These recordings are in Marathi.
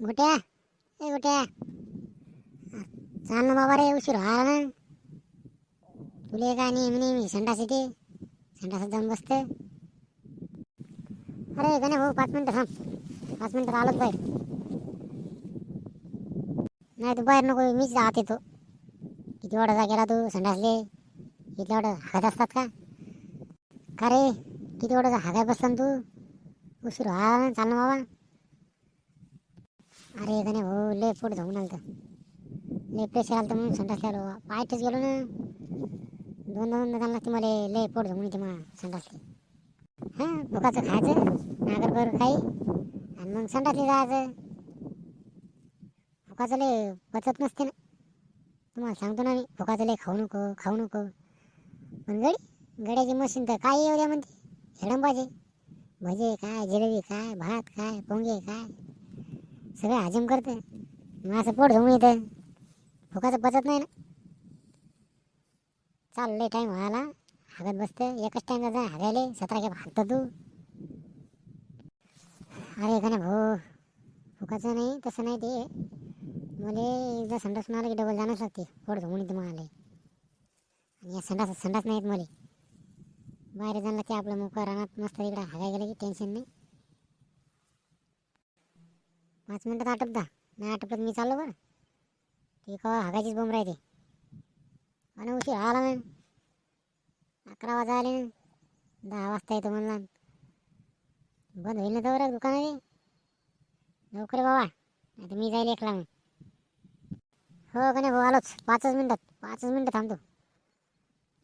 गोट्या ए गोट्या, चाल ना बाबा रे, उशीर व्हायला ना. तुले काय नेहमी नेहमी संडास येते, संडासात जाऊन बसते. अरे गण्या भाऊ 5 मिनिटं थांब, 5 मिनिटात आलोच बाहेर. नाही तू बाहेर नको, मीच आत येतो. किती वाटाचा गेला तू संडासले, इथल्या वाटत हागत असतात का? का रे किती वाटाचा हागाय बसता तू, उशीर व्हायला ना, चाल ना बाबा. अरे गण्या भाऊ लय पोट जाऊन आलं, लय प्रेशर आलं म्हणून संडासला आलो. पायटच गेलो ना, दोन जायला लागते मला. लय पोट जाऊन येते मला संडासले. हां भुकाचं खायचं नागर बरं काही, आणि मग संडासले जायचं. भुकाचं लय पचत नसते ना, तुम्हाला सांगतो ना मी. भुकाचं लय खाऊ नको खाऊ नको. पण गड्याची मशीन तर काय येऊ द्या म्हणते, हेडंबाजे. भजे काय, जिलेबी काय, भात काय, पोंगे काय, सगळं हजम करतं. मग असं पोट जाऊन येतं, भुकाचं पचत नाही ना. चाल लय टाईम व्हायला, हागत बसते. एकच टाईम जा हागायले, 17 खेप हागतं तू. अरे का ना भाऊ, फुकाचं नाही तसं नाही ते. मला एकदा संडास मारला की डबल जाणंच लागते, पोट जाऊन येते मला. आणि या संडास नाहीत मला. बाहेर जाणं लागते आपलं मोकळं रानात, मस्त इकडं हागाय गेलं की टेन्शन नाही. 5 मिनिटात आटप दा, नाही आटपत मी चाललो बरं. ती कवा हागायचीच बोंब राहते. आणि उशीर आला ना, 11 वाजा आले ना, 10 वाजता येतो म्हणला. बंद होईल ना तर दुकान आहे. लवकर ये बाबा, नाही तर मी जाईल एकला मग. हो का नाही भाऊ, आलोच 5 मिनिटात थांबतो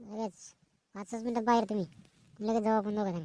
लगेच. 5 मिनिटात बाहेर तुम्ही लगेच जाऊ आपण दोघं जण.